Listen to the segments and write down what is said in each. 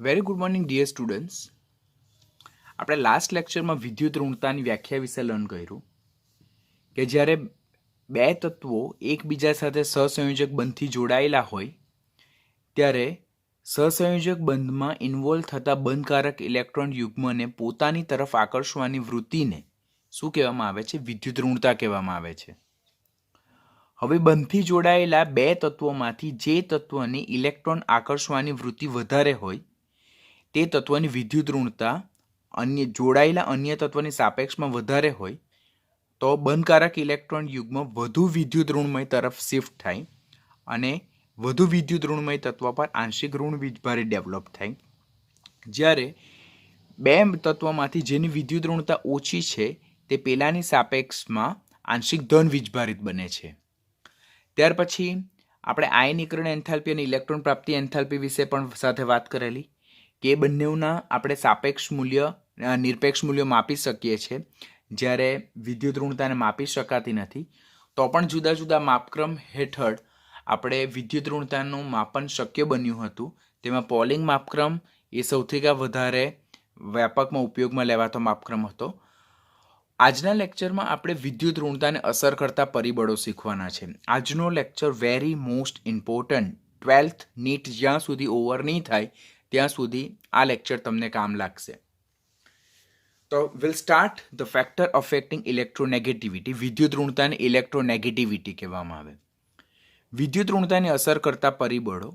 Very good morning dear students. આપણે last લેક્ચરમાં વિદ્યુત ઋણતાની વ્યાખ્યા વિશે લર્ન કર્યું કે જ્યારે બે તત્વો એકબીજા સાથે સહસંયોજક બંધથી જોડાયેલા હોય ત્યારે સહસંયોજક બંધમાં ઇન્વોલ્વ થતા બંધકારક ઇલેક્ટ્રોન યુગ્મને પોતાની તરફ આકર્ષવાની વૃત્તિને શું કહેવામાં આવે છે? વિદ્યુત ઋણતા કહેવામાં આવે છે. હવે બંધથી જોડાયેલા બે તત્વોમાંથી જે તત્વને ઇલેક્ટ્રોન આકર્ષવાની વૃત્તિ વધારે હોય તે તત્વની વિદ્યુત ઋણતા જોડાયેલા અન્ય તત્વની સાપેક્ષમાં વધારે હોય તો બંધકારક ઇલેક્ટ્રોન યુગ્મ વધુ વિદ્યુત ઋણમય તરફ શિફ્ટ થાય અને વધુ વિદ્યુત ઋણમય તત્વ પર આંશિક ઋણ વીજભારિત ડેવલપ થાય. જ્યારે બે તત્વમાંથી જેની વિદ્યુત ઋણતા ઓછી છે તે પેલાની સાપેક્ષમાં આંશિક ધન વીજભારિત બને છે. ત્યાર પછી આપણે આયનીકરણ એન્થાલ્પી અને ઇલેક્ટ્રોન પ્રાપ્તિ એન્થાલ્પી વિશે પણ સાથે વાત કરેલી કે બંનેના આપણે સાપેક્ષ મૂલ્ય નિરપેક્ષ મૂલ્યો માપી શકીએ છીએ. જ્યારે વિદ્યુત ઋણતાને માપી શકાતી નથી તો પણ જુદા જુદા માપક્રમ હેઠળ આપણે વિદ્યુત ઋણતાનું માપન શક્ય બન્યું હતું. તેમાં પોલિંગ માપક્રમ એ સૌથી વધારે વ્યાપકમાં ઉપયોગમાં લેવાતો માપક્રમ હતો. આજના લેક્ચરમાં આપણે વિદ્યુત ઋણતાને અસર કરતા પરિબળો શીખવાના છે. આજનો lecture very most important. 12th NEET જ્યાં સુધી ઓવર નહીં થાય ત્યાં સુધી આ લેક્ચર તમને કામ લાગશે. તો will start the factor affecting electronegativity. વિદ્યુત ઋણતાને ઇલેક્ટ્રોનેગેટિવિટી કહેવામાં આવે. વિદ્યુત ઋણતાને અસર કરતા પરિબળો.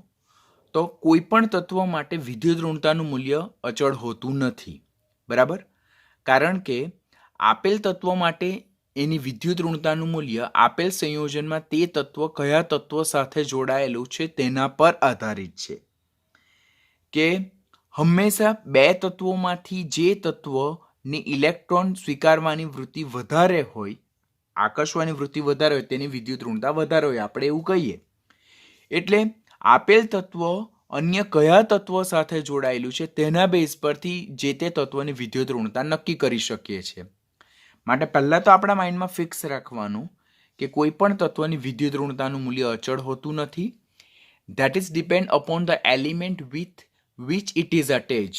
તો કોઈ પણ તત્વ માટે વિદ્યુત ઋણતાનું મૂલ્ય અચળ હોતું નથી, બરાબર? કારણ કે આપેલ તત્વ માટે એની વિદ્યુત ઋણતાનું મૂલ્ય આપેલ સંયોજનમાં તે તત્વ કયા તત્વ સાથે જોડાયેલું છે તેના પર આધારિત છે. કે હંમેશા બે તત્વોમાંથી જે તત્વની ઇલેક્ટ્રોન સ્વીકારવાની વૃત્તિ વધારે હોય, આકર્ષવાની વૃત્તિ વધારે હોય તેની વિદ્યુત ઋણતા વધારે હોય, આપણે એવું કહીએ. એટલે આપેલ તત્વ અન્ય કયા તત્વ સાથે જોડાયેલું છે તેના બેઝ પરથી જે તે તત્વની વિદ્યુત ઋણતા નક્કી કરી શકીએ છીએ. માટે પહેલાં તો આપણા માઇન્ડમાં ફિક્સ રાખવાનું કે કોઈ પણ તત્વની વિદ્યુત ઋણતાનું મૂલ્ય અચળ હોતું નથી. That is depend upon the element with which it is attach.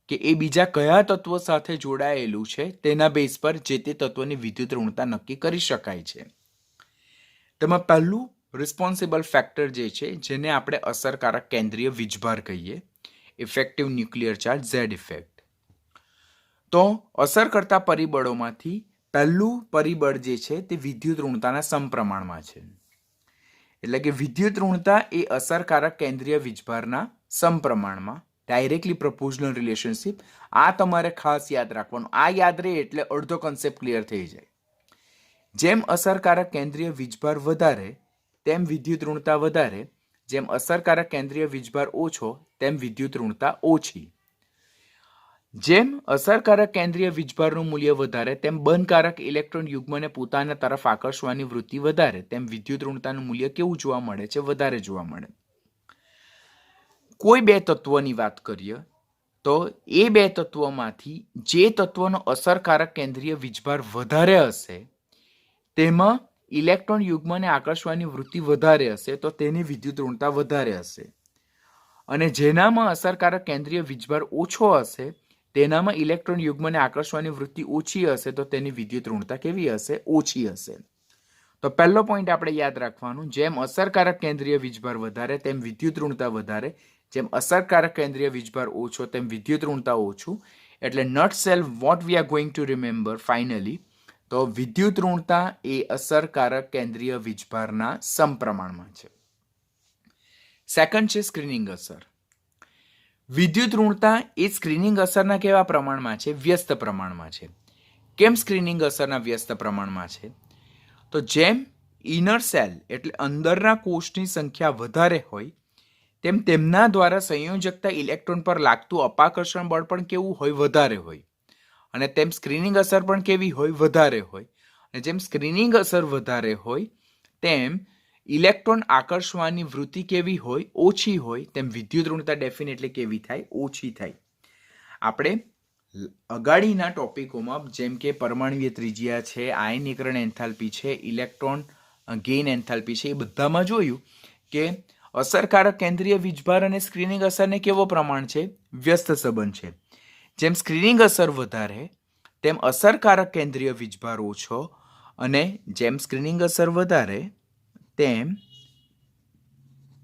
કે એ બીજા કયા તત્વ સાથે જોડાયેલું છે તેના બેઝ પર જે તે તત્વની વિદ્યુત ઋણતા નક્કી કરી શકાય છે. તેમાં પહેલું રિસ્પોન્સિબલ ફેક્ટર જે છે જેને આપણે અસરકારક કેન્દ્રીય વીજભાર કહીએ, effective nuclear charge Z effect. તો અસર કરતા પરિબળોમાંથી પહેલું પરિબળ જે છે તે વિદ્યુત ઋણતાના સમપ્રમાણમાં છે. એટલે કે વિદ્યુત ઋણતા એ અસરકારક કેન્દ્રીય વીજભારના સમપ્રમાણમાં, ડાયરેક્ટલી પ્રોપોર્શનલ રિલેશનશિપ. આ તમારે ખાસ યાદ રાખવાનું. આ યાદ રહે એટલે અડધો કન્સેપ્ટ ક્લિયર થઈ જાય. જેમ અસરકારક કેન્દ્રીય વીજભાર વધારે તેમ વિદ્યુત ઋણતા વધારે, જેમ અસરકારક કેન્દ્રીય વીજભાર ઓછો તેમ વિદ્યુત ઋણતા ઓછી. જેમ અસરકારક કેન્દ્રીય વીજભારનું મૂલ્ય વધારે તેમ બંધકારક ઇલેક્ટ્રોન યુગ્મને પોતાના તરફ આકર્ષવાની વૃત્તિ વધારે તેમ વિદ્યુત ઋણતાનું મૂલ્ય કેવું જોવા મળે છે? વધારે જોવા મળે. કોઈ બે તત્વની વાત કરીએ તો એ બે તત્વોમાંથી જે તત્વનો અસરકારક કેન્દ્રીય વીજભાર વધારે હશે તેમાં ઇલેક્ટ્રોન યુગ્મને આકર્ષવાની વૃત્તિ વધારે હશે તો તેની વિદ્યુત ઋણતા વધારે હશે. અને જેનામાં અસરકારક કેન્દ્રીય વીજભાર ઓછો હશે તેનામાં ઇલેક્ટ્રોન યુગ્મને આકર્ષવાની વૃત્તિ ઓછી હશે તો તેની વિદ્યુત ઋણતા કેવી હશે? ઓછી હશે. તો પહેલો પોઈન્ટ આપણે યાદ રાખવાનું, જેમ અસરકારક કેન્દ્રીય વીજભાર વધારે તેમ વિદ્યુત ઋણતા વધારે, જેમ અસરકારક કેન્દ્રીય વીજભાર ઓછો તેમ વિદ્યુત ઋણતા ઓછું. એટલે note sell what we are going to remember finally, તો વિદ્યુત ઋણતા એ અસરકારક કેન્દ્રીય વીજભારના સમપ્રમાણમાં છે. સેકન્ડ છે સ્ક્રીનિંગ અસર. વિદ્યુત ઋણતા એ સ્ક્રીનિંગ અસરના કેવા પ્રમાણમાં છે? વ્યસ્ત પ્રમાણમાં છે. કેમ સ્ક્રીનિંગ અસરના વ્યસ્ત પ્રમાણમાં છે? તો જેમ ઇનર સેલ એટલે અંદરના કોષની સંખ્યા વધારે હોય તેમ તેમના દ્વારા સંયોજકતા ઇલેક્ટ્રોન પર લાગતું અપાકર્ષણ બળ પણ કેવું હોય? વધારે હોય. અને તેમ સ્ક્રીનિંગ અસર પણ કેવી હોય? વધારે હોય. અને જેમ સ્ક્રીનિંગ અસર વધારે હોય તેમ ઇલેક્ટ્રોન આકર્ષવાની વૃત્તિ કેવી હોય? ઓછી હોય. તેમ વિદ્યુત ઋણતા ડેફિનેટલી કેવી થાય? ઓછી થાય. આપણે અગાડીના ટોપિકોમાં જેમ કે પરમાણુય ત્રિજ્યા છે, આયનીકરણ એન્થાલ્પી છે, ઇલેક્ટ્રોન ગેઇન એન્થાલ્પી છે, એ બધામાં જોયું કે અસરકારક કેન્દ્રીય વીજભાર અને સ્ક્રીનિંગ અસરને કેવો પ્રમાણ છે? વ્યસ્ત સંબંધ છે. જેમ સ્ક્રીનિંગ અસર વધારે તેમ અસરકારક કેન્દ્રીય વીજભાર ઓછો, અને જેમ સ્ક્રીનિંગ અસર વધારે તેમ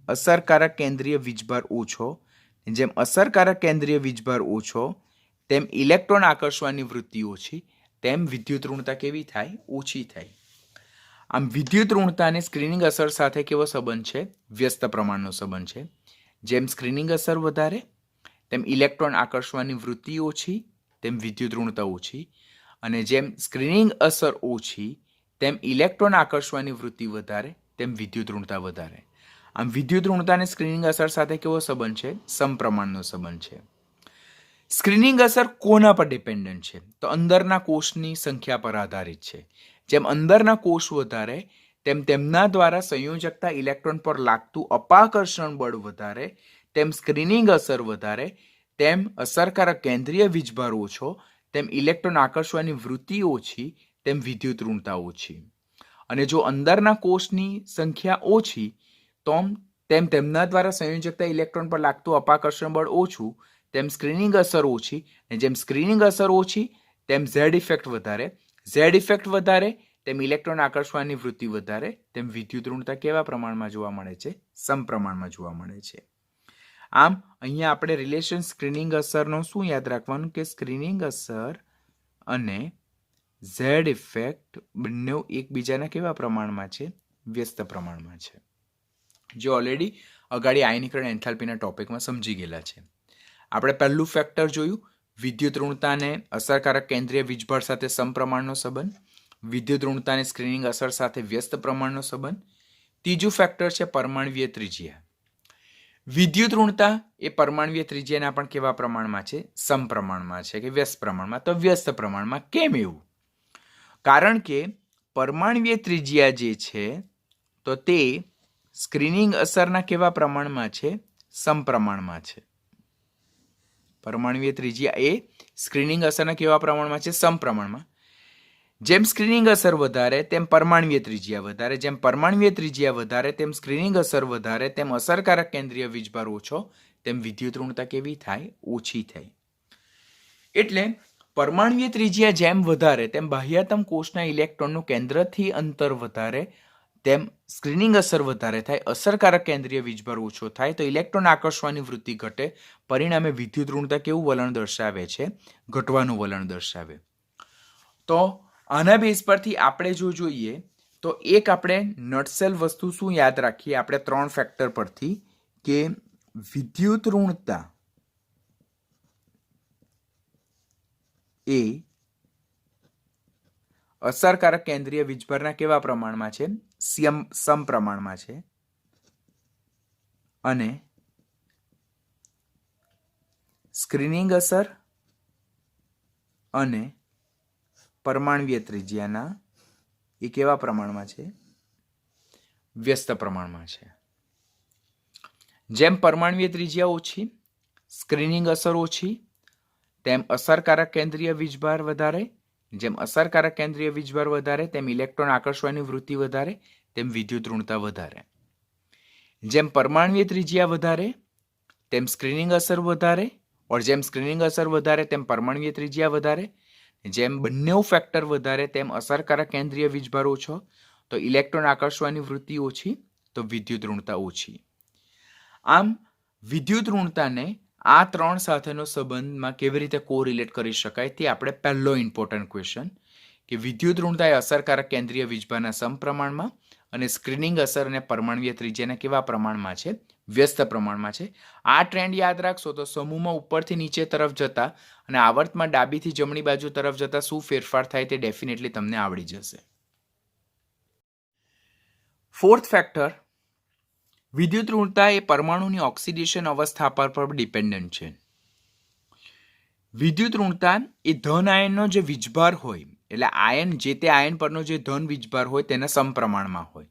અસરકારક કેન્દ્રીય વીજભાર ઓછો, જેમ અસરકારક કેન્દ્રીય વીજભાર ઓછો તેમ ઇલેક્ટ્રોન આકર્ષવાની વૃત્તિ ઓછી, તેમ વિદ્યુત ઋણતા કેવી થાય? ઓછી થાય. આમ વિદ્યુત ઋણતા અને સ્ક્રીનિંગ અસર સાથે કેવો સંબંધ છે? વ્યસ્ત પ્રમાણનો સંબંધ છે. જેમ સ્ક્રીનિંગ અસર વધારે તેમ ઇલેક્ટ્રોન આકર્ષવાની વૃત્તિ ઓછી, તેમ વિદ્યુત ઋણતા ઓછી, અને જેમ સ્ક્રીનિંગ અસર ઓછી તેમ ઇલેક્ટ્રોન આકર્ષવાની વૃત્તિ વધારે, તેમ વિદ્યુત ઋણતા વધારે. આમ વિદ્યુત ઋણતા અને સ્ક્રીનિંગ અસર સાથે કેવો સંબંધ છે? સમપ્રમાણનો સંબંધ છે. સ્ક્રીનિંગ અસર કોના પર ડિપેન્ડન્ટ છે? તો અંદરના કોષની સંખ્યા પર આધારિત છે. જેમ અંદરના કોષ વધારે તેમ તેમના દ્વારા સંયોજકતા ઇલેક્ટ્રોન પર લાગતું અપાકર્ષણ બળ વધારે, તેમ સ્ક્રીનિંગ અસર વધારે, તેમ અસરકારક કેન્દ્રીય વીજભાર ઓછો, તેમ ઇલેક્ટ્રોન આકર્ષવાની વૃત્તિ ઓછી, તેમ વિદ્યુત ઋણતા ઓછી. અને જો અંદરના કોષની સંખ્યા ઓછી તો તેમ તેમના દ્વારા સંયોજકતા ઇલેક્ટ્રોન પર લાગતું અપાકર્ષણ બળ ઓછું, તેમ સ્ક્રીનિંગ અસર ઓછી, અને જેમ સ્ક્રીનિંગ અસર ઓછી તેમ ઝેડ ઇફેક્ટ વધારે, ઝેડ ઇફેક્ટ વધારે તેમ ઇલેક્ટ્રોન આકર્ષવાની વૃત્તિ વધારે, તેમ વિદ્યુત ઋણતા કેવા પ્રમાણમાં જોવા મળે છે? સમપ્રમાણમાં જોવા મળે છે. આમ અહીંયા આપણે રિલેશન સ્ક્રીનિંગ અસરનો શું યાદ રાખવાનું કે સ્ક્રીનિંગ અસર અને ઝેડ ઇફેક્ટ બંને એકબીજાના કેવા પ્રમાણમાં છે? વ્યસ્ત પ્રમાણમાં છે. જે ઓલરેડી અગાડી આયનીકરણ એન્થાલ્પીના ટોપિકમાં સમજી ગયેલા છે. આપણે પહેલું ફેક્ટર જોયું વિદ્યુત ઋણતા અને અસરકારક કેન્દ્રીય વીજભાર સાથે સમપ્રમાણનો સંબંધ, વિદ્યુત ઋણતા અને સ્ક્રીનિંગ અસર સાથે વ્યસ્ત પ્રમાણનો સંબંધ. ત્રીજું ફેક્ટર છે પરમાણ્વીય ત્રિજ્યા. વિદ્યુત ઋણતા એ પરમાણ્વીય ત્રિજ્યાના પણ કેવા પ્રમાણમાં છે? સમપ્રમાણમાં છે કે વ્યસ્ત પ્રમાણમાં? તો વ્યસ્ત પ્રમાણમાં. કેમ એવું? કારણ કે પરમાણ્વીય ત્રિજ્યા જે છે તો તે સ્ક્રીનિંગ અસરના કેવા પ્રમાણમાં છે? સમપ્રમાણમાં છે. પરમાણ્વીય ત્રિજ્યા એ સ્ક્રીનિંગ અસરના કેવા પ્રમાણમાં છે? સમપ્રમાણમાં. જેમ સ્ક્રીનિંગ અસર વધારે તેમ પરમાણ્વીય ત્રિજ્યા વધારે, જેમ પરમાણ્વીય ત્રિજ્યા વધારે તેમ સ્ક્રીનિંગ અસર વધારે, તેમ અસરકારક કેન્દ્રીય વીજભાર ઓછો, તેમ વિદ્યુત ઋણતા કેવી થાય? ઓછી થાય. એટલે પરમાણ્વીય ત્રિજ્યા જેમ વધારે તેમ બાહ્યતમ કોષના ઇલેક્ટ્રોનનું કેન્દ્રથી અંતર વધારે, તેમ સ્ક્રીનિંગ અસર વધારે થાય, અસરકારક કેન્દ્રીય વીજભાર ઓછો થાય તો ઇલેક્ટ્રોન આકર્ષવાની વૃત્તિ ઘટે, પરિણામે વિદ્યુત ઋણતા કેવું વલણ દર્શાવે છે? ઘટવાનું વલણ દર્શાવે. તો આના બેઝ પરથી આપણે જો જોઈએ તો એક આપણે નટસેલ વસ્તુ શું યાદ રાખીએ આપણે ત્રણ ફેક્ટર પરથી કે વિદ્યુત ઋણતા એ અસરકારક કેન્દ્રીય વીજભારના કેવા પ્રમાણમાં છે? સમપ્રમાણમાં છે. અને સ્ક્રીનિંગ અસર અને પરમાણ્વીય ત્રિજ્યાના એ કેવા પ્રમાણમાં છે? વ્યસ્ત પ્રમાણમાં છે. જેમ પરમાણ્વીય ત્રિજ્યા ઓછી, સ્ક્રીનિંગ અસર ઓછી, તેમ અસરકારક કેન્દ્રીય વીજભાર વધારે, જેમ અસરકારક કેન્દ્રીય વીજભાર વધારે તેમ ઇલેક્ટ્રોન આકર્ષવાની વૃત્તિ વધારે, તેમ વિદ્યુત ઋણતા વધારે. જેમ પરમાણ્વીય ત્રિજ્યા વધારે તેમ સ્ક્રીનિંગ અસર વધારે, और જેમ સ્ક્રીનિંગ અસર વધારે તેમ પરમાણ્વીય ત્રિજ્યા વધારે, જેમ બંને ફેક્ટર વધારે તેમ અસરકારક કેન્દ્રીય વીજભાર ઓછો તો ઇલેક્ટ્રોન આકર્ષવાની વૃત્તિ ઓછી, તો વિદ્યુત ઋણતા ઓછી. આમ વિદ્યુત ઋણતાને આ ત્રણ સાથેનો સંબંધમાં કેવી રીતે કોરિલેટ કરી શકાય તે આપણે પહેલો ઇમ્પોર્ટન્ટ ક્વેશ્ચન કે વિદ્યુત ઋણતા એ અસરકારક કેન્દ્રીય વીજભારના સમપ્રમાણમાં અને સ્ક્રીનિંગ અસર અને પરમાણ્વીય ત્રિજ્યાના કેવા પ્રમાણમાં છે? વ્યસ્ત પ્રમાણમાં છે. આ ટ્રેન્ડ યાદ રાખશો તો સમૂહમાં ઉપરથી નીચે તરફ જતા અને આવર્તમાં ડાબીથી જમણી બાજુ તરફ જતા શું ફેરફાર થાય તે ડેફિનેટલી તમને આવડી જશે. ફોર્થ ફેક્ટર વિદ્યુત ઋણતા એ પરમાણુની ઓક્સિડેશન અવસ્થા પર ડિપેન્ડન્ટ છે. વિદ્યુત ઋણતા એ ધન આયનનો જે વીજભાર હોય એટલે આયન જે તે આયન પરનો જે ધન વીજભાર હોય તેના સમપ્રમાણમાં હોય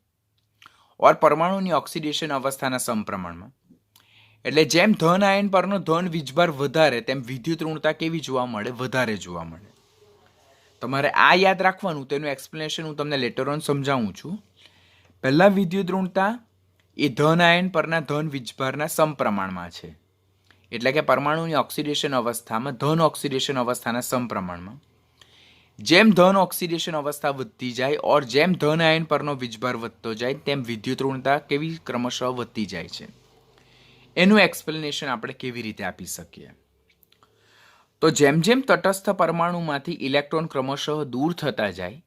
ઓર પરમાણુની ઓક્સિડેશન અવસ્થાના સમપ્રમાણમાં. એટલે જેમ ધન આયન પરનો ધન વીજભાર વધારે તેમ વિદ્યુત ઋણતા કેવી જોવા મળે? વધારે જોવા મળે. તમારે આ યાદ રાખવાનું, તેનું એક્સપ્લેનેશન હું તમને લેટર ઓન સમજાવું છું. પહેલા વિદ્યુત ઋણતા એ ધન આયન પરના ધન વીજભારના સમપ્રમાણમાં છે. એટલે કે પરમાણુની ઓક્સિડેશન અવસ્થામાં ધન ઓક્સિડેશન અવસ્થાના સમપ્રમાણમાં. જેમ ધન ઓક્સિડેશન અવસ્થા વધતી જાય ઓર જેમ ધન આયન પરનો વીજભાર વધતો જાય તેમ વિદ્યુત ઋણતા કેવી ક્રમશઃ વધતી જાય છે. એનું એક્સપ્લેનેશન આપણે કેવી રીતે આપી શકીએ? તો જેમ જેમ તટસ્થ પરમાણુમાંથી ઇલેક્ટ્રોન ક્રમશઃ દૂર થતા જાય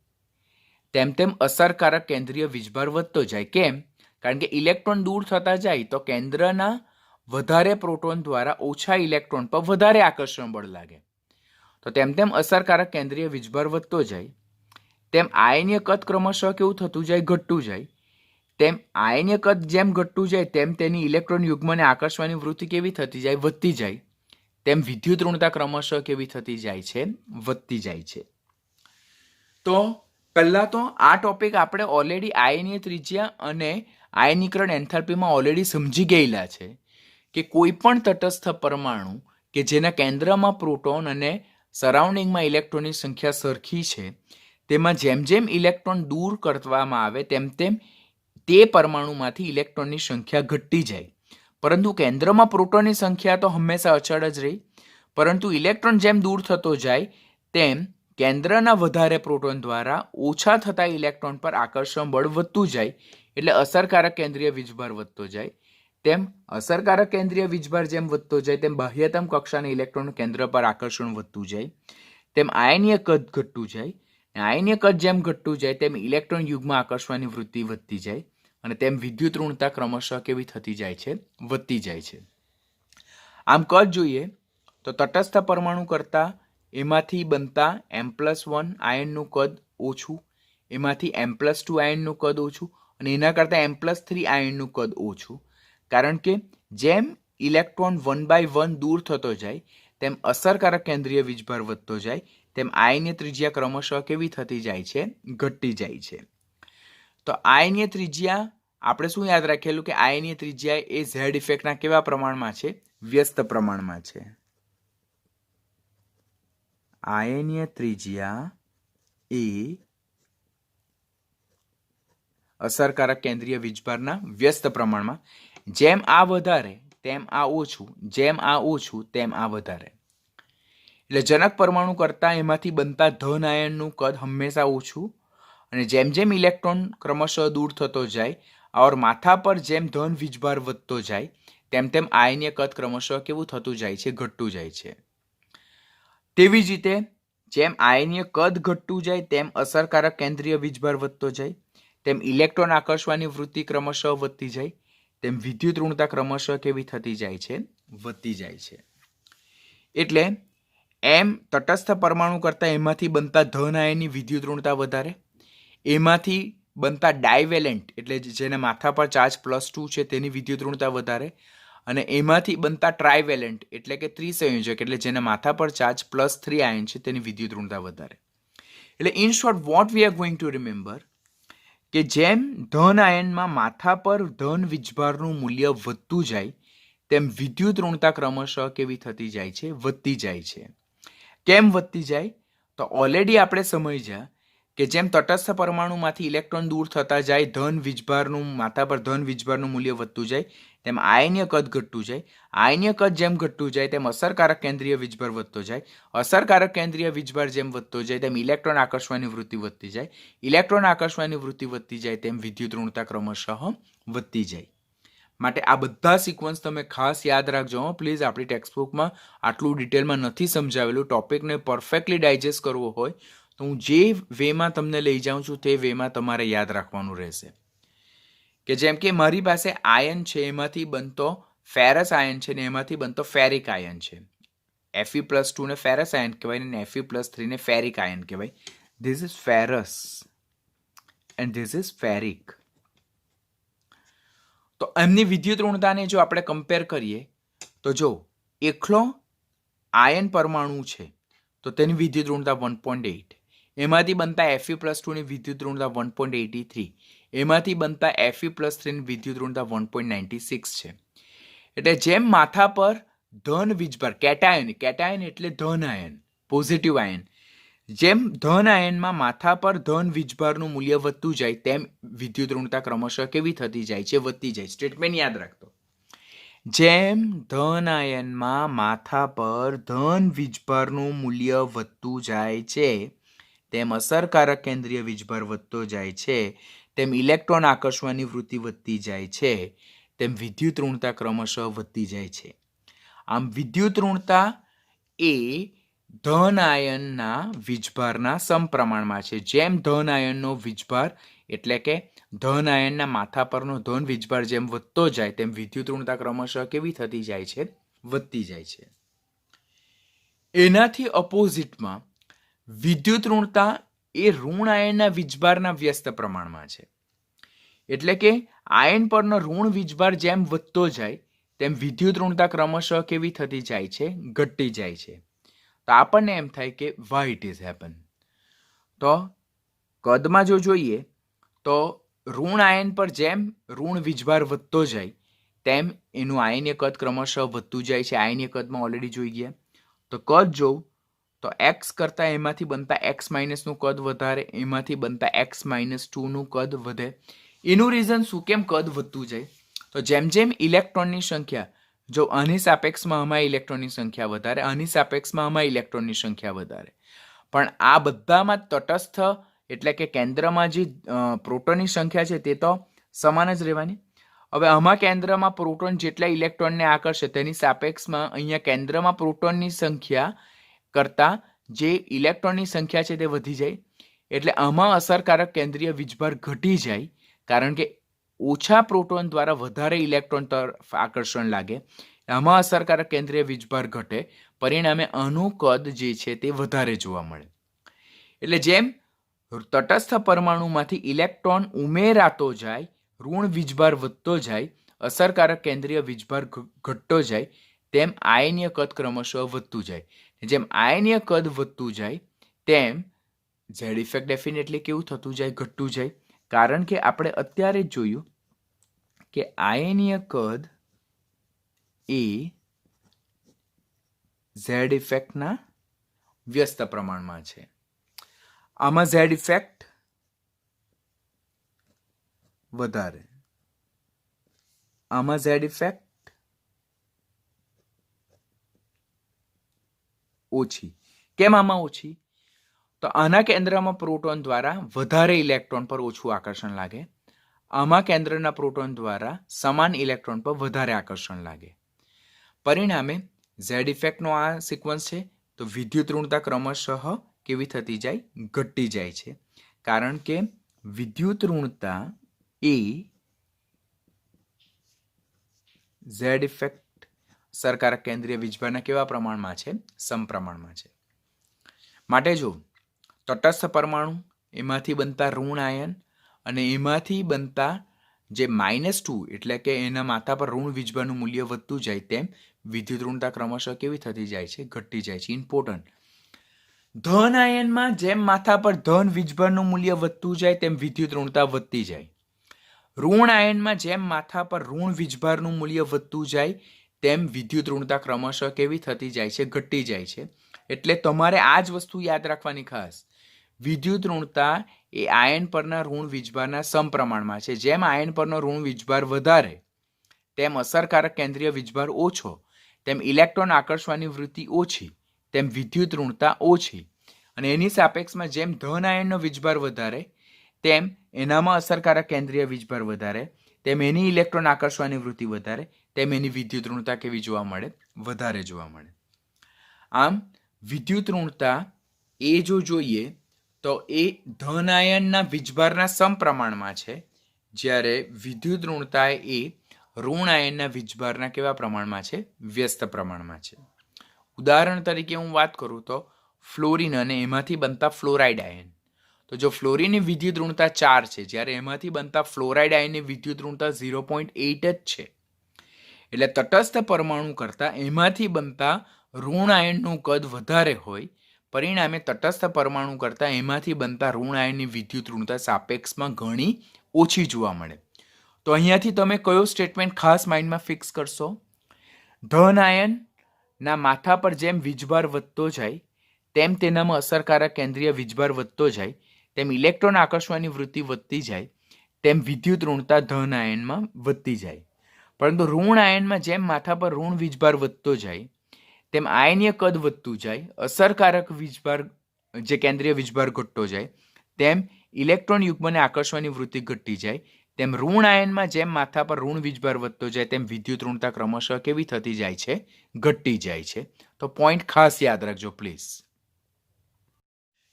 તેમ તેમ અસરકારક કેન્દ્રીય વીજભાર વધતો જાય. કેમ? કારણ કે ઇલેક્ટ્રોન દૂર થતા જાય તો કેન્દ્રના વધારે પ્રોટોન દ્વારા ઓછા ઇલેક્ટ્રોન પર વધારે આકર્ષણ બળ લાગે. તો તેમ તેમ અસરકારક કેન્દ્રીય વીજભાર વધતો જાય તેમ આયનીય કદ ક્રમશઃ કેવું થતું જાય? ઘટતું જાય. તેમ આયનીય કદ જેમ ઘટતું જાય તેમ તેની ઇલેક્ટ્રોન યુગ્મને આકર્ષવાની વૃત્તિ કેવી થતી જાય? વધતી જાય. તેમ વિદ્યુત ઋણતા ક્રમશઃ કેવી થતી જાય છે? વધતી જાય છે. તો પહેલા તો આ ટોપિક આપણે ઓલરેડી આયનીય ત્રિજ્યા અને આયનીકરણ એન્થાલ્પીમાં ઓલરેડી સમજી ગયેલા છે કે કોઈ પણ તટસ્થ પરમાણુ કે જેના કેન્દ્રમાં પ્રોટોન અને સરાઉન્ડિંગમાં ઇલેક્ટ્રોનની સંખ્યા સરખી છે તેમાં જેમ જેમ ઇલેક્ટ્રોન દૂર કરવામાં આવે તેમ તેમ તે પરમાણુમાંથી ઇલેક્ટ્રોનની સંખ્યા ઘટતી જાય. પરંતુ કેન્દ્રમાં પ્રોટોનની સંખ્યા તો હંમેશા અચળ જ રહી. પરંતુ ઇલેક્ટ્રોન જેમ દૂર થતો જાય તેમ કેન્દ્રના વધારે પ્રોટોન દ્વારા ઓછા થતા ઇલેક્ટ્રોન પર આકર્ષણ બળ વધતું જાય. એટલે અસરકારક કેન્દ્રીય વીજભાર વધતો જાય. તેમ અસરકારક કેન્દ્રીય વીજભાર જેમ વધતો જાય તેમ બાહ્યતમ કક્ષાના ઇલેક્ટ્રોન કેન્દ્ર પર આકર્ષણ વધતું જાય. તેમ આયનીય કદ ઘટતું જાય. આયનીય કદ જેમ ઘટતું જાય તેમ ઇલેક્ટ્રોન યુગ્મ આકર્ષવાની વૃત્તિ વધતી જાય અને તેમ વિદ્યુત ઋણતા ક્રમશઃ કેવી થતી જાય છે? વધતી જાય છે. આમ કદ જોઈએ તો તટસ્થ પરમાણુ કરતા એમાંથી બનતા M+1 આયનનું કદ ઓછું, એમાંથી M+2 આયનનું કદ ઓછું અને એના કરતાં M+3 આયનનું કદ ઓછું. કારણ કે જેમ ઇલેક્ટ્રોન 1/1 દૂર થતો જાય તેમ અસરકારક કેન્દ્રીય વીજભાર વધતો જાય તેમ આયનીય ત્રિજ્યા ક્રમશઃ કેવી થતી જાય છે? ઘટતી જાય છે. તો આયનીય ત્રિજ્યા આપણે શું યાદ રાખેલું કે આયનીય ત્રિજ્યા એ ઝેડ ઇફેક્ટના કેવા પ્રમાણમાં છે? વ્યસ્ત પ્રમાણમાં છે. આયનીય ત્રિજ્યા એ અસરકારક કેન્દ્રીય વીજભારના વ્યસ્ત પ્રમાણમાં. જેમ આ વધારે તેમ આ ઓછું, જેમ આ ઓછું તેમ આ વધારે. એટલે જનક પરમાણુ કરતાં એમાંથી બનતા ધન આયનનું કદ હંમેશા ઓછું અને જેમ જેમ ઇલેક્ટ્રોન ક્રમશઃ દૂર થતો જાય ઓર માથા પર જેમ ધન વીજભાર વધતો જાય તેમ તેમ આયનીય કદ ક્રમશઃ કેવું થતું જાય છે? ઘટતું જાય છે. તેવી જ રીતે જેમ આયનીય કદ ઘટતું જાય તેમ અસરકારક કેન્દ્રીય વીજભાર વધતો જાય તેમ ઇલેક્ટ્રોન આકર્ષવાની વૃત્તિ ક્રમશઃ વધતી જાય તેમ વિદ્યુત ઋણતા ક્રમશઃ કેવી થતી જાય છે? વધતી જાય છે. એટલે એમ તટસ્થ પરમાણુ કરતાં એમાંથી બનતા ધન આયનની વિદ્યુત ઋણતા વધારે, એમાંથી બનતા ડાયવેલેન્ટ એટલે જેના માથા પર ચાર્જ +2 છે તેની વિદ્યુત ઋણતા વધારે અને એમાંથી બનતા ટ્રાયવેલેન્ટ એટલે કે ત્રિસંયોજક એટલે જેના માથા પર ચાર્જ +3 આયન છે તેની વિદ્યુત ઋણતા વધારે. એટલે in short vote we are going to remember કે જેમ ધન આયનમાં માથા પર ધન વીજભારનું મૂલ્ય વધતું જાય તેમ વિદ્યુત ઋણતા ક્રમશઃ કેવી થતી જાય છે? વધતી જાય છે. કેમ વધતી જાય? તો ઓલરેડી આપણે સમજ્યા કે જેમ તટસ્થ પરમાણુમાંથી ઇલેક્ટ્રોન દૂર થતા જાય ધન વીજભારનું માથા પર ધન વીજભારનું મૂલ્ય વધતું જાય તેમ આયનીય કદ ઘટતું જાય. આયનીય કદ જેમ ઘટતું જાય તેમ અસરકારક કેન્દ્રીય વીજભાર વધતો જાય. અસરકારક કેન્દ્રીય વીજભાર જેમ વધતો જાય તેમ ઇલેક્ટ્રોન આકર્ષવાની વૃત્તિ વધતી જાય. ઇલેક્ટ્રોન આકર્ષવાની વૃત્તિ વધતી જાય તેમ વિદ્યુત ઋણતા ક્રમશઃ વધતી જાય. માટે આ બધા સિક્વન્સ તમે ખાસ યાદ રાખજો પ્લીઝ. આપણી ટેક્સ્ટબુકમાં આટલું ડિટેલમાં નથી સમજાવેલું. ટોપિકને પરફેક્ટલી ડાયજેસ્ટ કરવો હોય તો હું જે વેમાં તમને લઈ જાઉં છું તે વેમાં તમારે યાદ રાખવાનું રહેશે. કે જેમ કે મારી પાસે આયન છે એમાંથી બનતો ફેરસ આયન છે ને એમાંથી બનતો ફેરિક આયન છે. Fe+2 ને ફેરસ આયન કહેવાય ને Fe+3 ને ફેરિક આયન કહેવાય. This is ferrous and this is ferric. તો એમની વિદ્યુત ઋણતાને જો આપણે કમ્પેર કરીએ તો જો એકલો આયન પરમાણુ છે તો તેની વિદ્યુત ઋણતા 1.8, એમાંથી બનતા Fe+2 ની વિદ્યુત ઋણતા 1.83, એમાંથી બનતા Fe+3 ની વિદ્યુત ઋણતા 1.96 છે. એટલે જેમ માથા પર ધન વીજભાર કેટાયન એટલે ધન આયન પોઝિટિવ આયન જેમ ધન આયનમાં માથા પર ધન વીજભારનું મૂલ્ય વધતું જાય તેમ વિદ્યુત ઋણતા ક્રમશઃ કેવી થતી જાય છે? વધતી જાય. સ્ટેટમેન્ટ યાદ રાખતો. જેમ ધન આયનમાં માથા પર ધન વીજભારનું મૂલ્ય વધતું જાય છે તેમ અસરકારક કેન્દ્રીય વીજભાર વધતો જાય છે, તેમ ઇલેક્ટ્રોન આકર્ષવાની વૃત્તિ વધતી જાય છે, તેમ વિદ્યુત ઋણતા ક્રમશઃ વધતી જાય છે. આમ વિદ્યુત ઋણતા એ ધન આયનના વીજભારના સમપ્રમાણમાં છે. જેમ ધન આયનનો વીજભાર એટલે કે ધન આયનના માથા પરનો ધન વીજભાર જેમ વધતો જાય તેમ વિદ્યુત ઋણતા ક્રમશઃ કેવી થતી જાય છે? વધતી જાય છે. એનાથી અપોઝિટમાં વિદ્યુત ઋણતા એ ઋણ આયનના વીજભારના વ્યસ્ત પ્રમાણમાં છે. એટલે કે આયન પરનો ઋણ વીજભાર જેમ વધતો જાય તેમ વિદ્યુત ઋણતા ક્રમશઃ કેવી થતી જાય છે? ઘટતી જાય છે. તો આપણને એમ થાય કે વાય ઇટ ઇઝ હેપન. તો કદમાં જો જોઈએ તો ઋણ આયન પર જેમ ઋણ વીજભાર વધતો જાય તેમ એનું આયનીય કદ ક્રમશઃ વધતું જાય છે. આયનીય કદમાં ઓલરેડી જોઈ ગયા. તો કદ જોઉં તો એક્સ કરતાં એમાંથી બનતા એક્સ માઇનસનું કદ વધારે, એમાંથી બનતા એક્સ માઇનસ 2નું કદ વધે. એનું રીઝન શું? કેમ કદ વધતું જાય? તો જેમ જેમ ઇલેક્ટ્રોનની સંખ્યા, જો આની સાપેક્ષમાં આમાં ઇલેક્ટ્રોનની સંખ્યા વધારે, આની સાપેક્ષમાં આમાં ઇલેક્ટ્રોનની સંખ્યા વધારે, પણ આ બધામાં તટસ્થ એટલે કે કેન્દ્રમાં જે પ્રોટોનની સંખ્યા છે તે તો સમાન જ રહેવાની. હવે આમાં કેન્દ્રમાં પ્રોટોન જેટલા ઇલેક્ટ્રોનને આકર્ષે તેની સાપેક્ષમાં અહીંયા કેન્દ્રમાં પ્રોટોનની સંખ્યા કરતાં જે ઇલેક્ટ્રોનની સંખ્યા છે તે વધી જાય. એટલે આમાં અસરકારક કેન્દ્રીય વીજભાર ઘટી જાય, કારણ કે ઓછા પ્રોટોન દ્વારા વધારે ઇલેક્ટ્રોન તરફ આકર્ષણ લાગે. આમાં અસરકારક કેન્દ્રીય વીજભાર ઘટે, પરિણામે આનું કદ જે છે તે વધારે જોવા મળે. એટલે જેમ તટસ્થ પરમાણુમાંથી ઇલેક્ટ્રોન ઉમેરાતો જાય, ઋણ વીજભાર વધતો જાય, અસરકારક કેન્દ્રીય વીજભાર ઘટતો જાય, તેમ આયનીય કદ ક્રમશઃ વધતું જાય. જેમ આયનીય કદ વધતું જાય તેમ ઝેડ ઇફેક્ટ ડેફિનેટલી કેવું થતું જાય? ઘટતું જાય. કારણ કે આપણે અત્યારે જ જોયું કે આયનીય કદ એ ઝેડ ઇફેક્ટના વ્યસ્ત પ્રમાણમાં છે. આમાં ઝેડ ઇફેક્ટ વધારે, આમાં ઝેડ ઇફેક્ટ ઓછી. કેમ આમાં ઓછી? તો આના કેન્દ્રમાં પ્રોટોન દ્વારા વધારે ઇલેક્ટ્રોન પર ઓછું આકર્ષણ લાગે, આમાં કેન્દ્રના પ્રોટોન દ્વારા સમાન ઇલેક્ટ્રોન પર વધારે આકર્ષણ લાગે. પરિણામે ઝેડ ઇફેક્ટનો આ સિક્વન્સ છે. તો વિદ્યુત ઋણતા ક્રમશઃ કેવી થતી જાય? ઘટતી જાય છે. કારણ કે વિદ્યુત ઋણતા એ ઝેડ ઇફેક્ટ અસરકારક કેન્દ્રીય વીજભારના કેવા પ્રમાણમાં છે? સમપ્રમાણમાં છે. માટે જો તટસ્થ પરમાણુ, એમાંથી બનતા ઋણ આયન અને એમાંથી બનતા જે -2 એટલે કે એના માથા પર ઋણ વીજભારનું મૂલ્ય વધતું જાય તેમ વિદ્યુત ઋણતા ક્રમશઃ કેવી થતી જાય છે? ઘટતી જાય છે. ઇમ્પોર્ટન્ટ. ધન આયનમાં જેમ માથા પર ધન વીજભારનું મૂલ્ય વધતું જાય તેમ વિદ્યુત ઋણતા વધતી જાય. ઋણ આયનમાં જેમ માથા પર ઋણ વીજભારનું મૂલ્ય વધતું જાય તેમ વિદ્યુત ઋણતા ક્રમશઃ કેવી થતી જાય છે? ઘટતી જાય છે. એટલે તમારે આ જ વસ્તુ યાદ રાખવાની ખાસ. વિદ્યુત ઋણતા એ આયન પરના ઋણ વીજભારના સમપ્રમાણમાં છે. જેમ આયન પરનો ઋણ વીજભાર વધારે તેમ અસરકારક કેન્દ્રીય વીજભાર ઓછો, તેમ ઇલેક્ટ્રોન આકર્ષવાની વૃત્તિ ઓછી, તેમ વિદ્યુત ઋણતા ઓછી. અને એની સાપેક્ષમાં જેમ ધન આયનનો વીજભાર વધારે તેમ એનામાં અસરકારક કેન્દ્રીય વીજભાર વધારે, તેમ એની ઇલેક્ટ્રોન આકર્ષવાની વૃત્તિ વધારે, તેમ એની વિદ્યુત ઋણતા કેવી જોવા મળે? વધારે જોવા મળે. આમ વિદ્યુત ઋણતા એ જો જોઈએ તો એ ધન આયનના વીજભારના સમપ્રમાણમાં છે, જ્યારે વિદ્યુત ઋણતા એ ઋણ આયનના વીજભારના કેવા પ્રમાણમાં છે? વ્યસ્ત પ્રમાણમાં છે. ઉદાહરણ તરીકે હું વાત કરું તો ફ્લોરિન અને એમાંથી બનતા ફ્લોરાઇડ આયન. તો જો ફ્લોરિનની વિદ્યુત ઋણતા 4 છે, જ્યારે એમાંથી બનતા ફ્લોરાઇડ આયનની વિદ્યુત ઋણતા 0.8 જ છે. એટલે તટસ્થ પરમાણુ કરતાં એમાંથી બનતા ઋણ આયનનું કદ વધારે હોય, પરિણામે તટસ્થ પરમાણુ કરતાં એમાંથી બનતા ઋણ આયનની વિદ્યુત ઋણતા સાપેક્ષમાં ઘણી ઓછી જોવા મળે. તો અહીંયાથી તમે કયો સ્ટેટમેન્ટ ખાસ માઇન્ડમાં ફિક્સ કરશો? ધન આયનના માથા પર જેમ વીજભાર વધતો જાય તેમ તેનામાં અસરકારક કેન્દ્રીય વીજભાર વધતો જાય, તેમ ઇલેક્ટ્રોન આકર્ષવાની વૃત્તિ વધતી જાય, તેમ વિદ્યુત ઋણતા ધન આયનમાં વધતી જાય. પરંતુ ઋણ આયનમાં જેમ માથા પર ઋણ વીજભાર વધતો જાય તેમ આયનીય કદ વધતું જાય, અસરકારક વીજભાર જે કેન્દ્રીય વીજભાર ઘટતો જાય, તેમ ઇલેક્ટ્રોન યુગ્મને આકર્ષવાની વૃત્તિ ઘટતી જાય, તેમ ઋણ આયનમાં જેમ માથા પર ઋણ વીજભાર વધતો જાય તેમ વિદ્યુત ઋણતા ક્રમશઃ કેવી થતી જાય છે? ઘટતી જાય છે. તો પોઈન્ટ ખાસ યાદ રાખજો પ્લીઝ.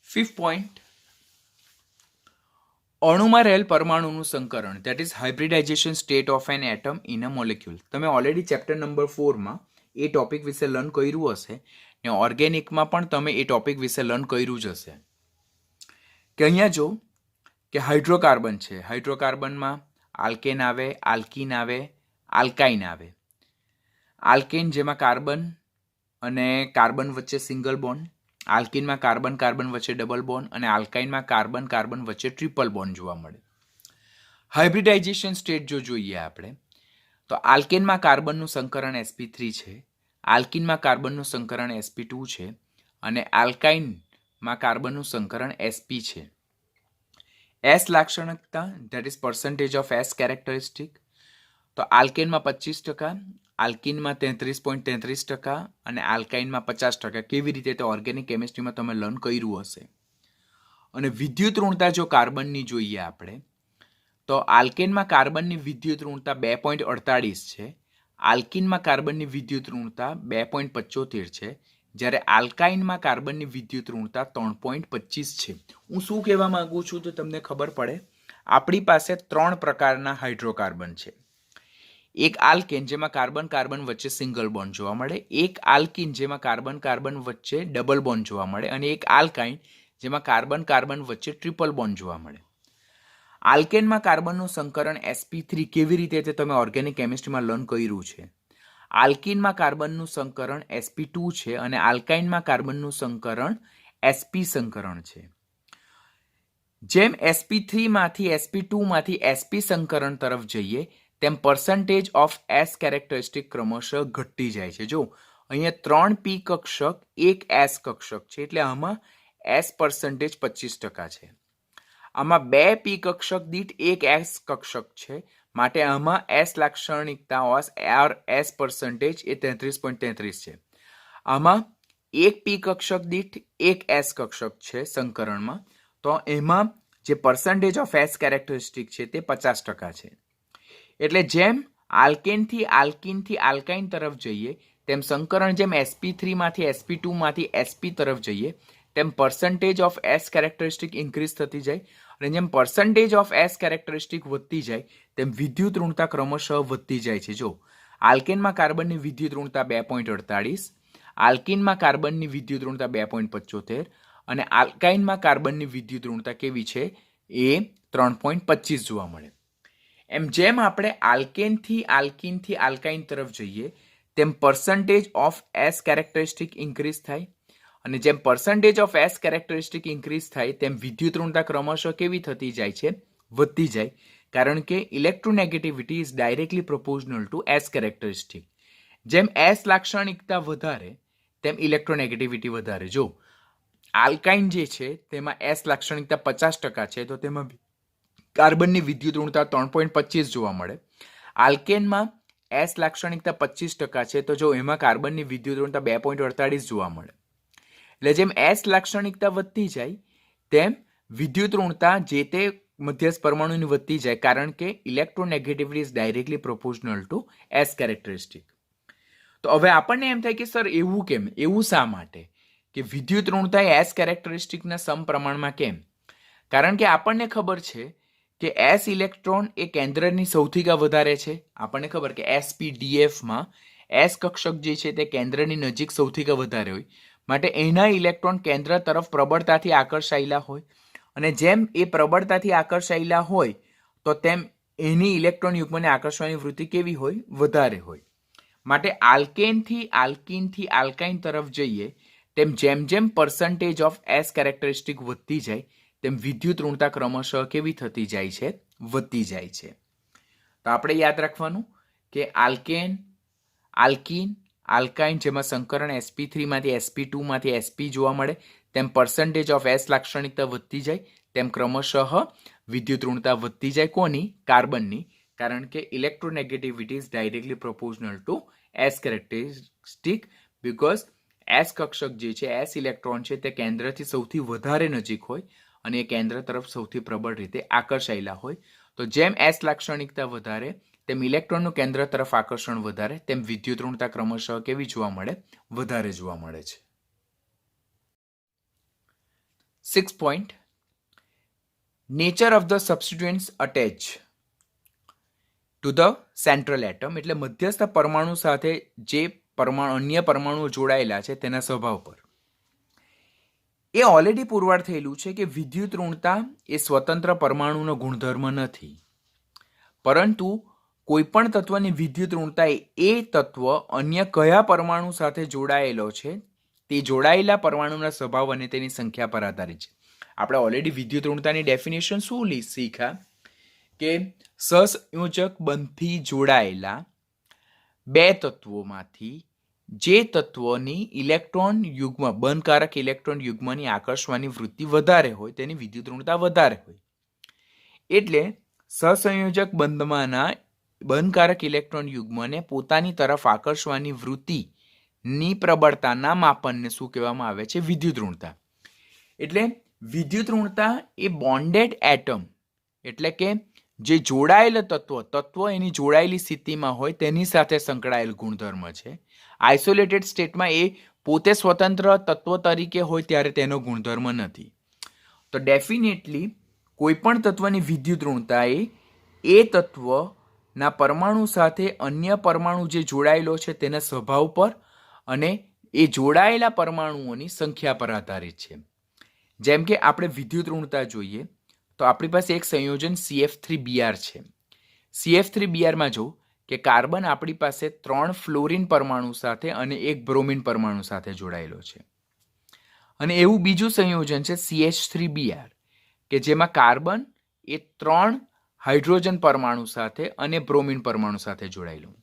5th પોઈન્ટ, અણુમાં રહેલ પરમાણુનું સંકરણ, that is hybridisation state of an atom in a molecule. તમે ઓલરેડી ચેપ્ટર નંબર 4માં એ ટોપિક વિશે લર્ન કર્યું હશે ને ઓર્ગેનિકમાં પણ તમે એ ટોપિક વિશે લર્ન કર્યું જ હશે. કે અહીંયા જો કે હાઇડ્રોકાર્બન છે, હાઇડ્રોકાર્બનમાં આલ્કેન આવે, આલ્કીન આવે, આલ્કાઇન આવે. આલ્કેન જેમાં કાર્બન અને કાર્બન વચ્ચે સિંગલ બોન્ડ, આલ્કીનમાં કાર્બન કાર્બન વચ્ચે ડબલ બોન્ડ અને આલ્કાઇનમાં કાર્બન કાર્બન વચ્ચે ટ્રિપલ બોન્ડ જોવા મળે. હાઇબ્રિડાઇઝેશન સ્ટેટ જો જોઈએ આપણે તો આલ્કેનમાં કાર્બનનું સંકરણ sp3 છે, આલ્કીનમાં કાર્બનનું સંકરણ sp2 છે અને આલ્કાઇનમાં કાર્બનનું સંકરણ sp છે. S લાક્ષણિકતા, that is percentage of S characteristic, તો આલ્કેનમાં 25%, આલ્કીનમાં 33.33% અને આલ્કાઇનમાં 50%. કેવી રીતે? તો ઓર્ગેનિક કેમિસ્ટ્રીમાં તમે લર્ન કર્યું હશે. અને વિદ્યુત ઋણતા જો કાર્બનની જોઈએ આપણે તો આલ્કેનમાં કાર્બનની વિદ્યુત ઋણતા 2.48 છે, આલ્કીનમાં કાર્બનની વિદ્યુત ઋણતા 2.75 છે, જ્યારે આલ્કાઇનમાં કાર્બનની વિદ્યુત ઋણતા 3.25 છે. હું શું કહેવા માંગુ છું તો તમને ખબર પડે. આપણી પાસે 3 પ્રકારના હાઇડ્રોકાર્બન છે. એક આલ્કેન જેમાં કાર્બન કાર્બન વચ્ચે સિંગલ બોન્ડ જોવા મળે, એક આલ્કીન જેમાં કાર્બન કાર્બન વચ્ચે ડબલ બોન્ડ જોવા મળે અને એક આલ્કાઇન જેમાં કાર્બન કાર્બન વચ્ચે ટ્રિપલ બોન્ડ જોવા મળે. આલ્કેનમાં કાર્બનનું સંકરણ sp3 કેવી રીતે તે તમે ઓર્ગેનિક કેમિસ્ટ્રીમાં લર્ન કર્યું છે. આલ્કીનમાં કાર્બનનું સંકરણ sp2 છે અને આલ્કાઇનમાં કાર્બનનું સંકરણ sp સંકરણ છે. જેમ sp3 માંથી sp2 માંથી sp સંકરણ તરફ જઈએ તેમ પર્સન્ટેજ ઓફ S કેરેક્ટરિસ્ટિક ક્રમશઃ ઘટતી જાય છે. જો અહીંયા 3 p કક્ષક, એક S કક્ષક છે એટલે આમાં S પર્સન્ટેજ 25% છે. આમાં 2 p કક્ષક દીઠ એક S કક્ષક છે, માટે આમાં S લાક્ષણિકતા S પર્સન્ટેજ એ 33.33 છે. આમાં એક p કક્ષક દીઠ એક S કક્ષક છે સંકરણમાં, તો એમાં જે પર્સન્ટેજ ઓફ S કેરેક્ટરિસ્ટિક છે તે 50% છે. એટલે જેમ આલ્કેનથી આલ્કીનથી આલ્કાઇન તરફ જઈએ તેમ સંકરણ જેમ sp3 માંથી sp2 માંથી sp તરફ જઈએ તેમ percentage of S characteristic increase થતી જાય અને જેમ પર્સન્ટેજ ઓફ S કેરેક્ટરિસ્ટિક વધતી જાય તેમ વિદ્યુત ઋણતા ક્રમશઃ વધતી જાય છે. જો આલ્કેનમાં કાર્બનની વિદ્યુત ઋણતા 2.48, આલ્કીનમાં કાર્બનની વિદ્યુત ઋણતા 2.75 અને આલ્કાઇનમાં કાર્બનની વિદ્યુત ઋણતા કેવી છે એ 3.25 જોવા મળે. એમ જેમ આપણે આલ્કેનથી આલ્કીનથી આલ્કાઇન તરફ જઈએ તેમ percentage of S characteristic increase થાય અને જેમ percentage of S characteristic increase થાય તેમ વિદ્યુત ઋણતા ક્રમશઃ કેવી થતી જાય છે? વધતી જાય, કારણ કે electronegativity is directly proportional two S characteristic. જેમ S લાક્ષણિકતા વધારે તેમ ઇલેક્ટ્રોનેગેટિવિટી વધારે. જો આલ્કાઇન જે છે તેમાં S લાક્ષણિકતા 50% છે તો તેમાં કાર્બનની વિદ્યુત ઋણતા 3.25 જોવા મળે. આલ્કેનમાં S લાક્ષણિકતા 25% છે તો જો એમાં કાર્બનની વિદ્યુત ઋણતા 2.48 જોવા મળે. એટલે જેમ S લાક્ષણિકતા વધતી જાય તેમ વિદ્યુત ઋણતા જે તે મધ્યસ્થ પરમાણુની વધતી જાય, કારણ કે electronegativity is directly proportional two S characteristic. તો હવે આપણને એમ થાય કે સર એવું કેમ, એવું શા માટે કે વિદ્યુત ઋણતા S કેરેક્ટરિસ્ટિકના સમપ્રમાણમાં કેમ? કારણ કે આપણને ખબર છે કે S ઇલેક્ટ્રોન એ કેન્દ્રની સૌથી વધારે છે. આપણને ખબર કે sp-dfમાં S કક્ષક જે છે તે કેન્દ્રની નજીક સૌથી વધારે હોય, માટે એના ઇલેક્ટ્રોન કેન્દ્ર તરફ પ્રબળતાથી આકર્ષાયેલા હોય અને જેમ એ પ્રબળતાથી આકર્ષાયેલા હોય તો તેમ એની ઇલેક્ટ્રોન યુગ્મને આકર્ષવાની વૃત્તિ કેવી હોય? વધારે હોય. માટે આલ્કેનથી આલ્કીનથી આલ્કાઇન તરફ જઈએ તેમ જેમ જેમ પર્સન્ટેજ ઓફ S કેરેક્ટરિસ્ટિક વધતી જાય તેમ વિદ્યુત ઋણતા ક્રમશઃ કેવી થતી જાય છે? વધતી જાય છે. તો આપણે યાદ રાખવાનું કે આલ્કેન, આલ્કીન આલ્કાઇન જેમાં સંકરણ sp3 માંથી sp2 માંથી sp જોવા મળે તેમ પર્સન્ટેજ ઓફ s લાક્ષણિકતા વધતી જાય તેમ ક્રમશઃ વિદ્યુત ઋણતા વધતી જાય કોની? કાર્બનની, કારણ કે electronegativity is directly proportional two s characteristic because s કક્ષક જે છે s ઇલેક્ટ્રોન છે તે કેન્દ્રથી સૌથી વધારે નજીક હોય અને એ કેન્દ્ર તરફ સૌથી પ્રબળ રીતે આકર્ષાયેલા હોય. તો જેમ s લાક્ષણિકતા વધારે તેમ ઇલેક્ટ્રોનનું કેન્દ્ર તરફ આકર્ષણ વધારે તેમ વિદ્યુત ઋણતા ક્રમશઃ કેવી જોવા મળે? વધારે જોવા મળે છે. 6 point nature of the substituents attached to the central atom એટલે મધ્યસ્થ પરમાણુ સાથે જે અન્ય પરમાણુઓ જોડાયેલા છે તેના સ્વભાવ પર. એ ઓલરેડી પુરવાર થયેલું છે કે વિદ્યુત ઋણતા એ સ્વતંત્ર પરમાણુનો ગુણધર્મ નથી, પરંતુ કોઈ પણ તત્વની વિદ્યુત ઋણતા એ તત્વ અન્ય કયા પરમાણુ સાથે જોડાયેલો છે તે જોડાયેલા પરમાણુના સ્વભાવ અને તેની સંખ્યા પર આધારિત છે. આપણે ઓલરેડી વિદ્યુત ઋણતાની ડેફિનેશન શું શીખ્યા કે સહસંયોજક બંધથી જોડાયેલા બે તત્વોમાંથી જે તત્વોની ઇલેક્ટ્રોન યુગ્મ બંધકારક ઇલેક્ટ્રોન યુગ્મની આકર્ષવાની વૃત્તિ વધારે હોય તેની વિદ્યુત ઋણતા વધારે હોય. એટલે સહસંયોજક બંધમાંના બંધકારક ઇલેક્ટ્રોન યુગ્મને પોતાની તરફ આકર્ષવાની વૃત્તિની પ્રબળતાના માપનને શું કહેવામાં આવે છે? વિદ્યુત ઋણતા. એટલે વિદ્યુત ઋણતા એ બોન્ડેડ એટમ એટલે કે જે જોડાયેલ તત્વ એની જોડાયેલી સ્થિતિમાં હોય તેની સાથે સંકળાયેલ ગુણધર્મ છે. આઇસોલેટેડ સ્ટેટમાં એ પોતે સ્વતંત્ર તત્વ તરીકે હોય ત્યારે તેનો ગુણધર્મ નથી. તો ડેફિનેટલી કોઈ પણ તત્વની વિદ્યુત ઋણતા એ તત્વના પરમાણુ સાથે અન્ય પરમાણુ જે જોડાયેલો છે તેના સ્વભાવ પર અને એ જોડાયેલા પરમાણુઓની સંખ્યા પર આધારિત છે. જેમ કે આપણે વિદ્યુત ઋણતા જોઈએ તો આપણી પાસે એક સંયોજન CF3Br છે. CF3Br માં જો કે કાર્બન આપણી પાસે 3 ફ્લોરિન પરમાણુ સાથે અને 1 બ્રોમિન પરમાણુ સાથે જોડાયેલો છે. અને એવું બીજું સંયોજન છે CH3Br કે જેમાં કાર્બન એ 3 હાઇડ્રોજન પરમાણુ સાથે અને બ્રોમિન પરમાણુ સાથે જોડાયેલું.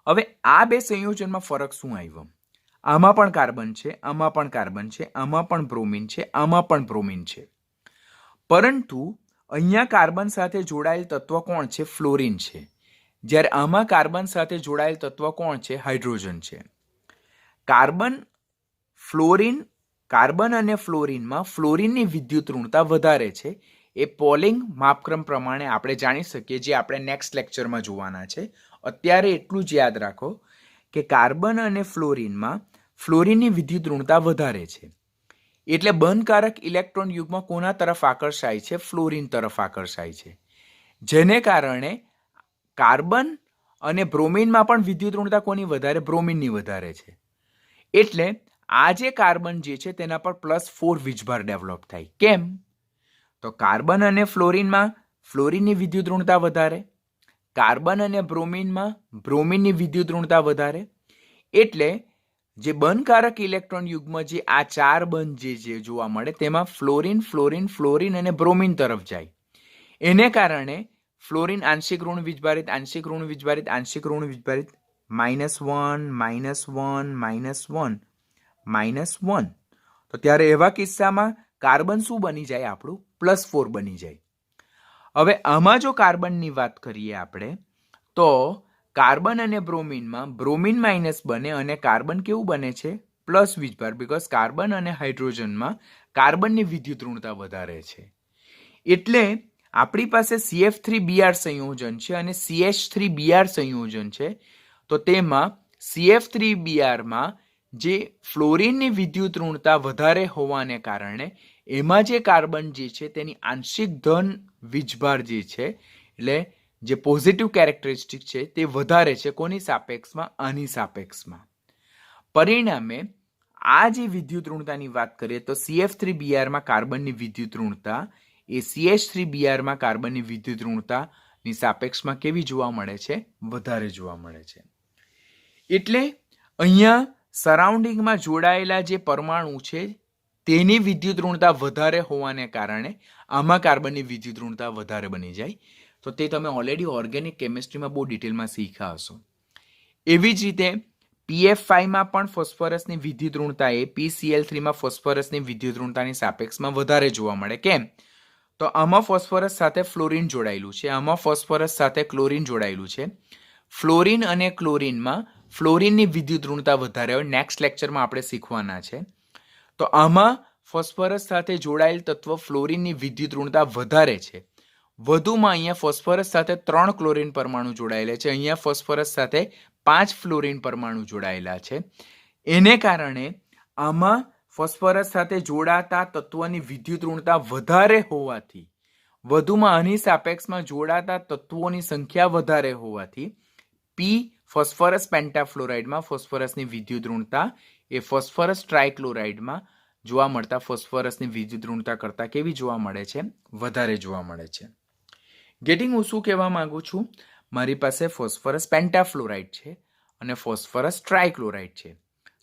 હવે આ બે સંયોજનમાં ફરક શું આવ્યો? આમાં પણ કાર્બન છે, આમાં પણ કાર્બન છે, આમાં પણ બ્રોમિન છે, આમાં પણ બ્રોમિન છે, પરંતુ અહીંયા કાર્બન સાથે જોડાયેલ તત્વ કોણ છે? ફ્લોરિન છે. જ્યારે આમાં કાર્બન સાથે જોડાયેલ તત્વ કોણ છે? હાઇડ્રોજન છે. કાર્બન અને ફ્લોરિનમાં ફ્લોરિનની વિદ્યુત ઋણતા વધારે છે. એ પોલિંગ માપક્રમ પ્રમાણે આપણે જાણી શકીએ, જે આપણે નેક્સ્ટ લેક્ચરમાં જોવાના છે. અત્યારે એટલું જ યાદ રાખો કે કાર્બન અને ફ્લોરિનમાં ફ્લોરિનની વિદ્યુત ઋણતા વધારે છે. એટલે બંધકારક ઇલેક્ટ્રોન યુગ્મ કોના તરફ આકર્ષાય છે? ફ્લોરિન તરફ આકર્ષાય છે. જેને કારણે કાર્બન અને બ્રોમિનમાં પણ વિદ્યુત ઋણતા કોની વધારે? બ્રોમિનની વધારે છે. એટલે આ જે કાર્બન જે છે તેના પર +4 વીજભાર ડેવલપ થાય. કેમ? તો કાર્બન અને ફ્લોરિનમાં ફ્લોરિનની વિદ્યુત ઋણતા વધારે, કાર્બન અને બ્રોમિનમાં બ્રોમિનની વિદ્યુત ઋણતા વધારે. એટલે જે બંધકારક ઇલેક્ટ્રોન યુગ્મ જે આ 4 બંધ જે જોવા મળે તેમાં ફ્લોરિન ફ્લોરિન ફ્લોરિન અને બ્રોમિન તરફ જાય. એને કારણે ફ્લોરિન આંશિક ઋણ વિજભારિત આંશિક ઋણ વિજભારિત આંશિક ઋણ વિજભારિત -1 -1 -1 તો ત્યારે એવા કિસ્સામાં કાર્બન શું બની જાય? આપણું +4 બની જાય. હવે આમાં જો કાર્બનની વાત કરીએ આપણે તો કાર્બન અને બ્રોમિનમાં બ્રોમિન માઇનસ બને અને કાર્બન કેવું બને છે? પ્લસ વીજભાર, બીકોઝ કાર્બન અને હાઇડ્રોજનમાં કાર્બનની વિદ્યુત ઋણતા વધારે છે. એટલે આપણી પાસે CF3Br સંયોજન છે અને CH3Br સંયોજન છે. તો તેમાં CF3Brમાં જે ફ્લોરિનની વિદ્યુત ઋણતા વધારે હોવાને કારણે એમાં જે કાર્બન જે છે તેની આંશિક ધન વીજભાર જે છે એટલે જે પોઝિટિવ કેરેક્ટરિસ્ટિક છે તે વધારે છે. કોની સાપેક્ષમાં? આની સાપેક્ષમાં. પરિણામે આ જે વિદ્યુત ઋણતાની વાત કરીએ તો CF3Brમાં કાર્બનની વિદ્યુત ઋણતા એ CH3Brમાં કાર્બનની વિદ્યુત ઋણતાની સાપેક્ષમાં કેવી જોવા મળે છે? વધારે જોવા મળે છે. એટલે અહીંયા સરાઉન્ડિંગમાં જોડાયેલા જે પરમાણુ છે તેની વિદ્યુત ઋણતા વધારે હોવાને કારણે આમાં કાર્બનની વિદ્યુત ઋણતા વધારે બની જાય. તો તે તમે ઓલરેડી ઓર્ગેનિક કેમિસ્ટ્રીમાં બહુ ડિટેલમાં શીખ્યા હશો. એવી જ રીતે PF5માં પણ ફોસ્ફરસની વિદ્યુત ઋણતા એ PCl3માં ફોસ્ફરસની વિદ્યુત ઋણતાની સાપેક્ષમાં વધારે જોવા મળે. કેમ? તો આમાં ફોસ્ફરસ સાથે ફ્લોરિન જોડાયેલું છે, આમાં ફોસ્ફરસ સાથે ક્લોરિન જોડાયેલું છે. ફ્લોરિન અને ક્લોરિનમાં ફ્લોરિનની વિદ્યુત ઋણતા વધારે હોય. નેક્સ્ટ લેક્ચરમાં આપણે શીખવાના છે. તો આમાં ફોસ્ફરસ સાથે જોડાયેલ તત્વ ફ્લોરિનની વિદ્યુત ઋણતા વધારે છે. વધુમાં અહીંયા ફોસ્ફરસ સાથે 3 ક્લોરિન પરમાણુ જોડાયેલા છે, અહીંયા ફોસ્ફરસ સાથે 5 ફ્લોરિન પરમાણુ જોડાયેલા છે. એને કારણે આમાં ફોસ્ફરસ સાથે જોડાતા તત્વોની વિદ્યુત ઋણતા વધારે હોવાથી, વધુમાં આની સાપેક્ષમાં જોડાતા તત્વોની સંખ્યા વધારે હોવાથી P ફોસ્ફરસ પેન્ટાફ્લોરાઇડમાં ફોસ્ફરસની વિદ્યુત ઋણતા એ ફોસ્ફરસ ટ્રાયક્લોરાઇડમાં જોવા મળતા ફોસ્ફરસની વિદ્યુત ઋણતા કરતાં કેવી જોવા મળે છે? વધારે જોવા મળે છે. ગેટિંગ હું શું કહેવા માંગુ છું? મારી પાસે ફોસ્ફરસ પેન્ટાફ્લોરાઇડ છે અને ફોસ્ફરસ ટ્રાયક્લોરાઇડ છે.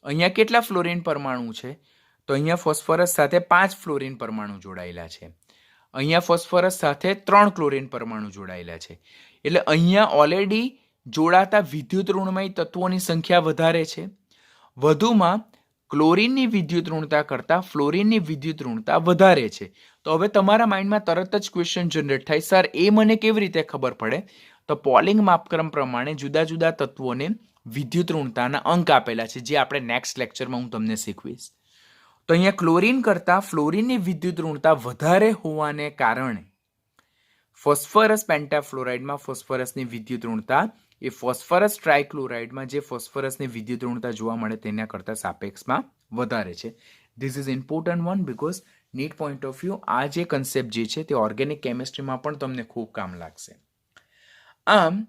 અહીંયા કેટલા ફ્લોરિન પરમાણુ છે? તો અહીંયા ફોસ્ફરસ સાથે 5 ફ્લોરિન પરમાણુ જોડાયેલા છે. અહીંયા ફોસ્ફરસ સાથે 3 ક્લોરિન પરમાણુ જોડાયેલા છે. એટલે અહીંયા ઓલરેડી જોડાતા વિદ્યુત ઋણમય તત્વોની સંખ્યા વધારે છે. વધુમાં ક્લોરિનની વિદ્યુત ઋણતા કરતાં ફ્લોરિનની વિદ્યુત ઋણતા વધારે છે. તો હવે તમારા માઇન્ડમાં તરત જ ક્વેશ્ચન જનરેટ થાય, સર એ મને કેવી રીતે ખબર પડે? તો પોલિંગ માપક્રમ પ્રમાણે જુદા જુદા તત્વોને વિદ્યુત ઋણતાના અંક આપેલા છે, જે આપણે નેક્સ્ટ લેક્ચરમાં હું તમને શીખવીશ. તો અહીંયા ક્લોરિન કરતાં ફ્લોરિનની વિદ્યુત ઋણતા વધારે હોવાને કારણે ફોસ્ફરસ પેન્ટાફ્લોરાઇડમાં ફોસ્ફરસની વિદ્યુત ઋણતા એ ફોસ્ફરસ ટ્રાયક્લોરાઇડમાં જે ફોસ્ફરસની વિદ્યુત ઋણતા જોવા મળે તેના કરતાં સાપેક્ષમાં વધારે છે. This is important one because NEET point of view આ જે કન્સેપ્ટ જે છે તે ઓર્ગેનિક કેમિસ્ટ્રીમાં પણ તમને ખૂબ કામ લાગશે. આમ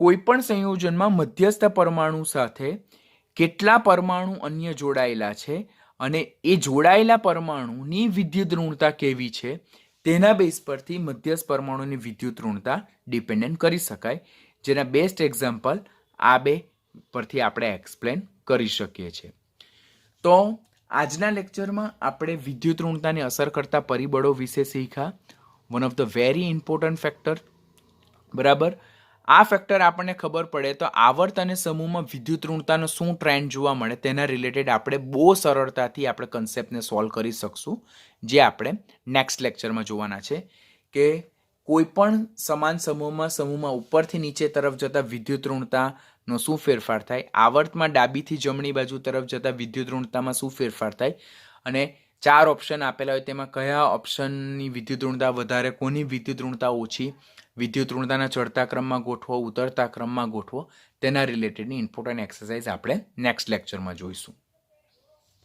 કોઈપણ સંયોજનમાં મધ્યસ્થ પરમાણુ સાથે કેટલા પરમાણુ અન્ય જોડાયેલા છે અને એ જોડાયેલા પરમાણુની વિદ્યુત ઋણતા કેવી છે તેના બેઝ પરથી મધ્યસ્થ પરમાણુની વિદ્યુત ઋણતા ડિપેન્ડન્ટ કરી શકાય, જેના બેસ્ટ એક્ઝામ્પલ આ બે પરથી આપણે એક્સપ્લેન કરી શકીએ છીએ. તો આજના લેક્ચરમાં આપણે વિદ્યુત ઋણતાને અસર કરતા પરિબળો વિશે શીખ્યા. One of the very important factor. બરાબર, આ ફેક્ટર આપણને ખબર પડે તો આવર્ત અને સમૂહમાં વિદ્યુત ઋણતાનો શું ટ્રેન્ડ જોવા મળે તેના રિલેટેડ આપણે બહુ સરળતાથી આપણે કન્સેપ્ટને સોલ્વ કરી શકશું, જે આપણે નેક્સ્ટ લેક્ચરમાં જોવાના છે. કે કોઈ પણ સમાન સમૂહમાં ઉપરથી નીચે તરફ જતા વિદ્યુત ઋણતાનો શું ફેરફાર થાય, આવર્તમાં ડાબીથી જમણી બાજુ તરફ જતા વિદ્યુત ઋણતામાં શું ફેરફાર થાય, અને 4 ઓપ્શન આપેલા હોય તેમાં કયા ઓપ્શનની વિદ્યુત ઋણતા વધારે, કોની વિદ્યુત ઋણતા ઓછી, વિદ્યુત ઋણતાના ચડતા ક્રમમાં ગોઠવો, ઉતરતા ક્રમમાં ગોઠવો, તેના રિલેટેડની ઇમ્પોર્ટન્ટ એક્સરસાઇઝ આપણે નેક્સ્ટ લેક્ચરમાં જોઈશું.